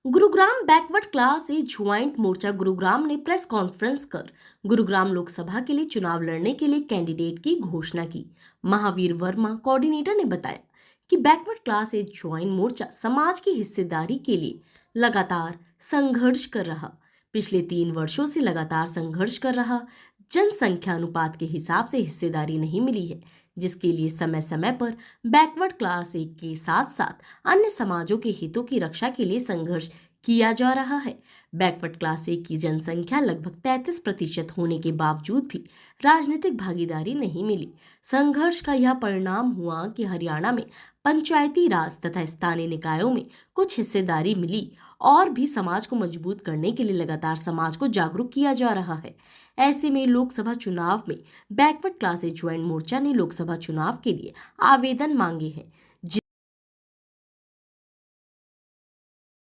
Gurugram backward class a joint Morcha Gurugram ने press conference कर गुरुग्राम लोकसभा के लिए चुनाव लड़ने के लिए कैंडिडेट की घोषणा की। महावीर वर्मा कोऑर्डिनेटर ने बताया कि बैकवर्ड क्लास ए ज्वाइंट मोर्चा समाज की हिस्सेदारी के लिए लगातार संघर्ष कर रहा। पिछले 3 वर्षों से लगातार संघर्ष कर रहा। जनसंख्या अनुपात के हिसाब से हिस्सेदारी नहीं मिली है, जिसके लिए समय समय पर बैकवर्ड क्लास एक के साथ साथ अन्य समाजों के हितों की रक्षा के लिए संघर्ष किया जा रहा है। बैकवर्ड क्लास एक की जनसंख्या लगभग 33% होने के बावजूद भी राजनीतिक भागीदारी नहीं मिली। संघर्ष का यह परिणाम हुआ कि हरियाणा में पंचायती राज तथा स्थानीय निकायों में कुछ हिस्सेदारी मिली और भी समाज को मजबूत करने के लिए लगातार समाज को जागरूक किया जा रहा है। ऐसे में लोकसभा चुनाव में बैकवर्ड क्लास ए ज्वाइंट मोर्चा ने लोकसभा चुनाव के लिए आवेदन मांगे हैं।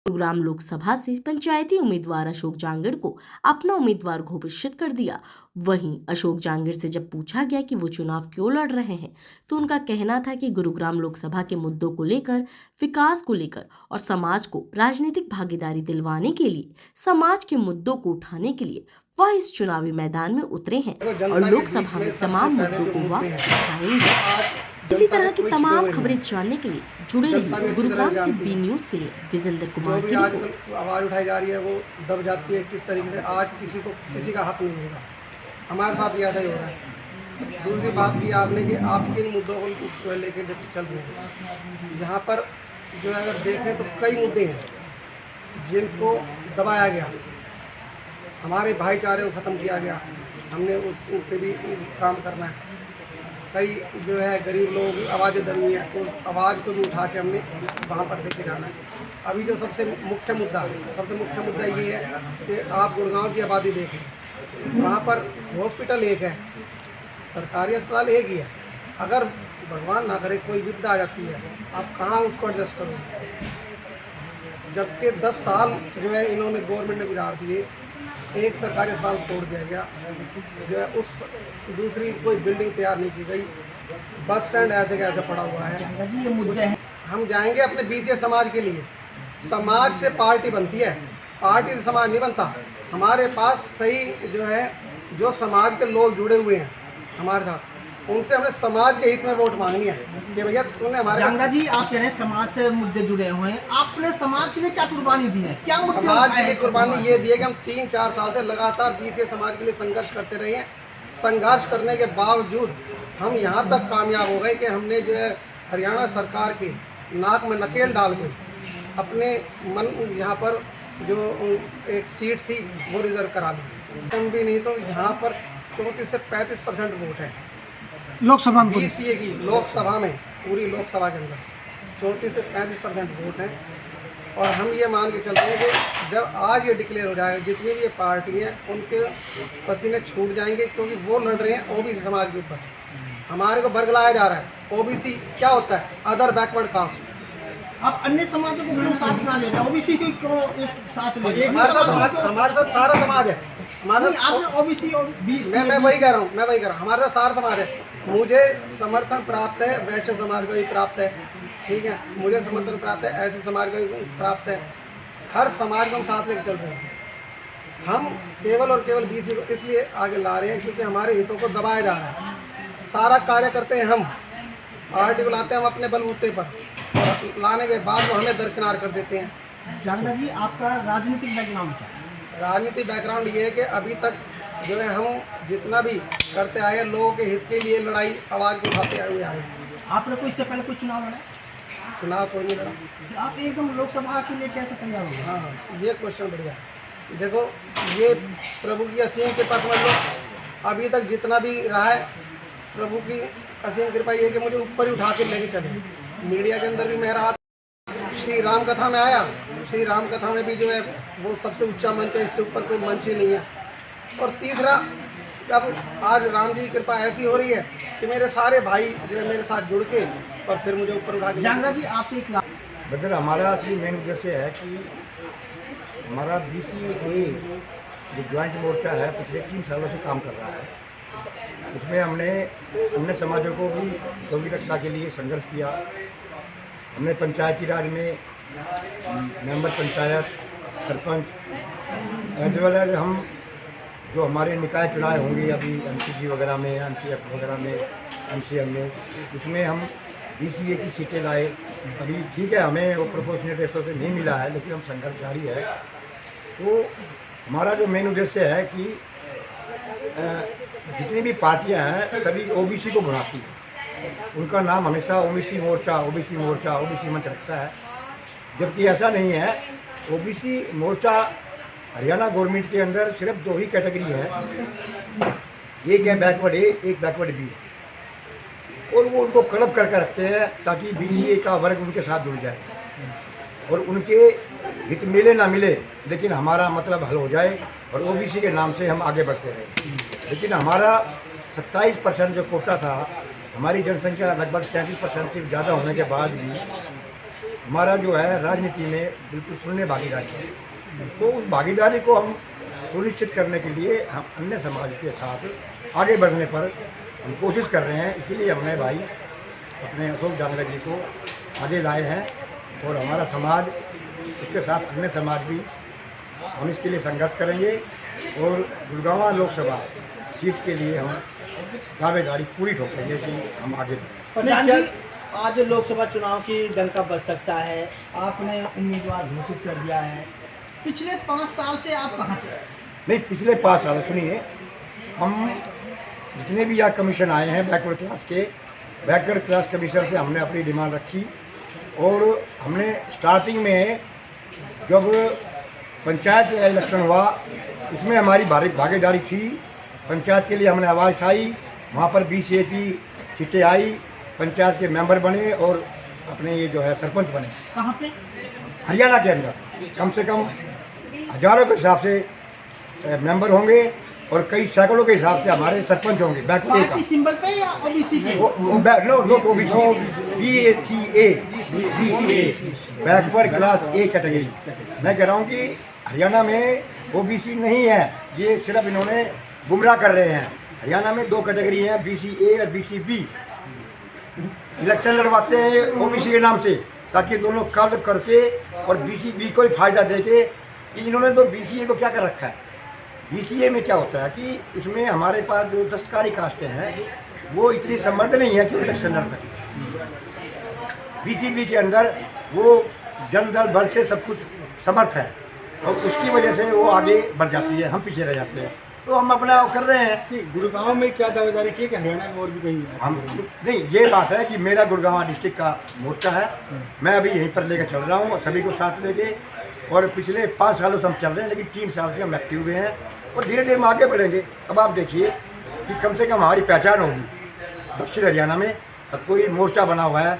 गुरुग्राम लोकसभा से पंचायती उम्मीदवार अशोक जांगिड़ को अपना उम्मीदवार घोषित कर दिया। वहीं अशोक जांगिड़ से जब पूछा गया कि वो चुनाव क्यों लड़ रहे हैं, तो उनका कहना था कि गुरुग्राम लोकसभा के मुद्दों को लेकर, विकास को लेकर और समाज को राजनीतिक भागीदारी दिलवाने के लिए, समाज के मुद्दों को उठाने के लिए वह इस चुनावी मैदान में उतरे हैं और लोकसभा में तमाम मुद्दों को वह उठाएंगे। इसी तरह की तमाम खबरें जानने के लिए जुड़े रहिए गुरुग्राम से बी न्यूज के लिए विजेंद्र कुमार की रिपोर्ट। आवाज़ उठाई जा रही है वो दब जाती है किस तरीके से। आज किसी का हक नहीं होगा, हमारे साथ भी ऐसा ही हो रहा है। दूसरी बात भी आपने कि आप किन मुद्दों को लेकर चल रहे हैं। यहाँ पर जो है अगर देखें तो कई मुद्दे हैं जिनको दबाया गया, हमारे भाईचारे को ख़त्म किया गया। हमने उस पे भी काम करना है। कई जो है गरीब लोग आवाज़ें दबी हैं, तो उस आवाज़ को भी उठा के हमने वहाँ पर लेके जाना है। अभी जो सबसे मुख्य मुद्दा ये है कि आप गुड़गांव की आबादी देखें, वहाँ पर हॉस्पिटल एक है, सरकारी अस्पताल एक ही है। अगर भगवान ना करे कोई विपदा आ जाती है, आप कहाँ उसको एडजस्ट करोगे? जबकि 10 साल जो है इन्होंने गवर्नमेंट ने गुजार दिए, एक सरकारी अस्पताल तोड़ दिया गया, जो है उस दूसरी कोई बिल्डिंग तैयार नहीं की गई। बस स्टैंड ऐसे का ऐसे पड़ा हुआ है। जी ये मुद्दे हैं। हम जाएंगे अपने बीसीए समाज के लिए। समाज से पार्टी बनती है, पार्टी से समाज नहीं बनता। हमारे पास सही जो है जो समाज के लोग जुड़े हुए हैं हमारे साथ, उनसे हमने समाज के हित में वोट मांगनी है कि भैया तूने हमारे गंगा जी आप कह रहे हैं समाज से मुद्दे जुड़े हुए हैं, आपने समाज के लिए क्या कुर्बानी दी है? क्या मुद्दे समाज के लिए कुर्बानी ये दी है कि हम 3-4 साल से लगातार बीसीए समाज के लिए संघर्ष करते रहे हैं। संघर्ष करने के बावजूद हम यहाँ तक कामयाब हो गए कि हमने जो है हरियाणा सरकार के नाक में नकेल डाल के अपने मन यहाँ पर जो एक सीट थी वो रिजर्व करा ली। कम भी नहीं तो यहाँ पर 34 से 35% वोट है लोकसभा में, बीसीए की लोकसभा में, पूरी लोकसभा के अंदर 34 से 35% वोट हैं। और हम ये मान के चलते हैं कि जब आज ये डिक्लेयर हो जाएगा, जितनी भी ये पार्टी हैं उनके पसीने छूट जाएंगे, क्योंकि वो लड़ रहे हैं ओबीसी समाज के ऊपर। हमारे को बरगलाया जा रहा है। ओबीसी क्या होता है? Other backward caste. आप अन्य समाजों को क्यों साथ ना ले रहे? ओबीसी को क्यों एक साथ ले रहे? हमारे साथ सारा समाज है। हमारे आपने ओबीसी और मैं वही कह रहा हूँ, हमारे साथ सारा समाज है। मुझे समर्थन प्राप्त है, वैश्य समाज को भी प्राप्त है, ठीक है, मुझे समर्थन प्राप्त है, ऐसे समाज को भी प्राप्त है। हर समाज को हम साथ लेकर चल रहे हैं। हम केवल और केवल बीसी को इसलिए आगे ला रहे हैं क्योंकि हमारे हितों को दबाया जा रहा है। सारा कार्य करते हैं हम, पार्टी को लाते हैं हम अपने बलबूते पर, और लाने के बाद वो हमें दरकिनार कर देते हैं। जानना जी आपका राजनीतिक बैकग्राउंड क्या है? राजनीतिक बैकग्राउंड ये है कि अभी तक जो है हम जितना भी करते आए हैं, लोगों के हित के लिए लड़ाई आवाज़ को उठाते हुए आए हैं। आपने कोई इससे पहले कोई चुनाव लड़ा? चुनाव कोई नहीं लड़ा। आप एकदम लोकसभा के लिए कैसे तैयार हो गए? हाँ, ये क्वेश्चन बढ़िया। देखो, ये प्रभु की असीम कृपा समझ लो। अभी तक जितना भी रहा है, प्रभु की असीम कृपा ये है कि मुझे ऊपर ही उठा के लेके चले। मीडिया के अंदर भी मैं रहा, श्री राम कथा में आया, श्री राम कथा में भी जो है वो सबसे ऊंचा मंच है, इससे ऊपर कोई मंच ही नहीं है। और तीसरा, अब आज राम जी की कृपा ऐसी हो रही है कि मेरे सारे भाई जो है मेरे साथ जुड़ के और फिर मुझे ऊपर उठा के। जानना जी आपसे एक बदल हमारा असली मेन उद्देश्य है कि हमारा बीसीए जो ज्वाइंट मोर्चा है पिछले 3 सालों से काम कर रहा है। उसमें हमने अन्य समाजों को भी हितों की रक्षा के लिए संघर्ष किया। हमने पंचायती राज में member panchayat, sarpanch, as well as हम जो हमारे निकाय चुनाव होंगे अभी एमसीजी वगैरह में, एमसीएफ वगैरह में, एमसीएम में, उसमें हम बीसीए की सीटें लाए। अभी ठीक है, हमें वो प्रोपोर्शनल रेशो से नहीं मिला है, लेकिन हम संघर्ष जारी है। तो हमारा जो मेन उद्देश्य है कि जितनी भी पार्टियां हैं सभी ओबीसी को बुलाती हैं, उनका नाम हमेशा ओबीसी मोर्चा, ओबीसी मोर्चा, ओबीसी मंच रखता है, जबकि ऐसा नहीं है। ओबीसी मोर्चा हरियाणा गवर्नमेंट के अंदर सिर्फ 2 ही कैटेगरी है, एक है बैकवर्ड ए, एक बैकवर्ड बी, और वो उनको क्लब करके रखते हैं ताकि बीसीए का वर्ग उनके साथ जुड़ जाए और उनके हित मिले ना मिले, लेकिन हमारा मतलब हल हो जाए और ओबीसी के नाम से हम आगे बढ़ते रहे। लेकिन हमारा 27% जो कोटा था, हमारी जनसंख्या लगभग 33% से ज़्यादा होने के बाद भी हमारा जो है राजनीति में बिल्कुल शून्य भागीदारी है। तो उस भागीदारी को हम सुनिश्चित करने के लिए हम अन्य समाज के साथ आगे बढ़ने पर हम कोशिश कर रहे हैं। इसीलिए हमने भाई अपने अशोक डांगरे जी को आगे लाए हैं और हमारा समाज, उसके साथ अन्य समाज भी, हम इसके लिए संघर्ष करेंगे और गुड़गांव लोकसभा सीट के लिए हम दावेदारी पूरी ठोकेंगे कि हम आगे बढ़ें। प्रधान जी, आज लोकसभा चुनाव की डंका बज सकता है, आपने उम्मीदवार घोषित कर दिया है। पिछले 5 साल से आप कहाँ थे? नहीं, पिछले 5 साल सुनिए, हम जितने भी यहाँ कमीशन आए हैं बैकवर्ड क्लास के, बैकवर्ड क्लास कमीशन से हमने अपनी डिमांड रखी और हमने स्टार्टिंग में जब पंचायत इलेक्शन हुआ उसमें हमारी भागीदारी थी। पंचायत के लिए हमने आवाज़ उठाई, वहाँ पर बीसीए की सीटें आई, पंचायत के मेंबर बने और अपने ये जो है सरपंच बने। कहाँ पे? हरियाणा के अंदर कम से कम हजारों के हिसाब से मेंबर होंगे और कई सैकड़ों के हिसाब से हमारे सरपंच होंगे बैकवर्ड का। पार्टी सिंबल पे या ओबीसी के? Backward class A category. मैं कह रहा हूँ कि हरियाणा में ओबीसी नहीं है, ये सिर्फ इन्होंने गुमराह कर रहे हैं। हरियाणा में 2 कैटेगरी हैं, बीसी ए और बीसी बी। इलेक्शन लड़वाते हैं ओबीसी के नाम से ताकि दोनों कब्ज करके और बीसी बी को ही फायदा दे के। इन्होंने तो बीसीए को क्या कर रखा है, बीसीए में क्या होता है कि उसमें हमारे पास जो दस्तकारी कास्टें हैं वो इतनी समर्थ नहीं है कि इलेक्शन लड़ सके। बीसीबी के अंदर वो जनदल बल से सब कुछ समर्थ है और उसकी वजह से वो आगे बढ़ जाती है, हम पीछे रह जाते हैं। तो हम अपना कर रहे हैं। गुड़गांव में क्या दावेदारी की है कि हरियाणा में और भी कहीं है? हम नहीं, ये बात है कि मेरा गुड़गांव डिस्ट्रिक्ट का मोर्चा है, मैं अभी यहीं पर लेकर चल रहा हूँ और सभी को साथ लेके, और पिछले 5 सालों से हम चल रहे हैं, लेकिन 3 साल से हम एक्टिव हुए हैं और धीरे धीरे हम आगे बढ़ेंगे। अब आप देखिए कि कम से कम हमारी पहचान होगी दक्षिण हरियाणा में, कोई मोर्चा बना हुआ है,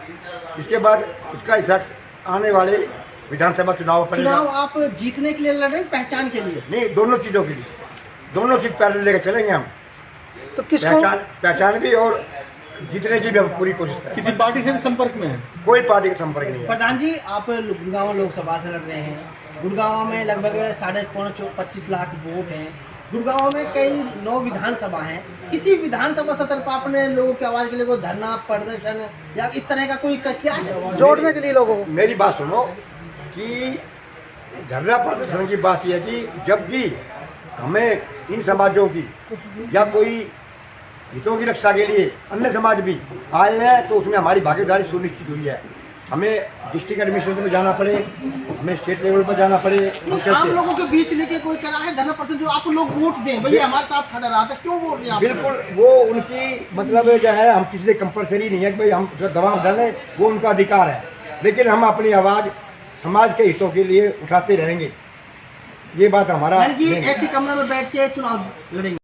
इसके बाद उसका इफेक्ट आने वाले विधानसभा चुनाव पर। चुनाव आप जीतने के लिए लड़ रहे हैं, पहचान के लिए? नहीं, दोनों चीज़ों के लिए, दोनों चीज पैरेलल लेकर चलेंगे हम। तो किसको पहचान भी और जीतने की भी हम पूरी कोशिश करें। किसी पार्टी से भी संपर्क में है? कोई पार्टी का संपर्क नहीं है। प्रधान जी, आप गुड़गांव लोकसभा से लड़ रहे हैं। गुड़गांव में लगभग 25 लाख वोट हैं। गुड़गांव में कई 9 विधानसभा हैं। किसी विधानसभा सत्र पर आपने लोगों की आवाज़ के लिए कोई धरना, प्रदर्शन या इस तरह का कोई क्या है जोड़ने के लिए लोगों को? मेरी बात सुनो कि धरना प्रदर्शन की बात यह है कि जब भी हमें इन समाजों की या कोई हितों की रक्षा के लिए अन्य समाज भी आए हैं तो उसमें हमारी भागीदारी सुनिश्चित हुई है। हमें डिस्ट्रिक्ट एडमिनिस्ट्रेशन में जाना पड़े, हमें स्टेट लेवल पर जाना पड़े। आम लोगों के बीच लेके कोई करा है धरना प्रदर्शन जो आप लोग वोट दें, भैया हमारे साथ खड़ा रहा था, क्यों वोट दें? बिल्कुल, वो उनकी मतलब जो है, हम किसी से कंपलसरी नहीं है कि भाई हम जो दबाव डालें, वो उनका अधिकार है, लेकिन हम अपनी आवाज़ समाज के हितों के लिए उठाते रहेंगे। ये बात हमारा यानी कि ऐसी कमरे में बैठ के चुनाव लड़ेंगे।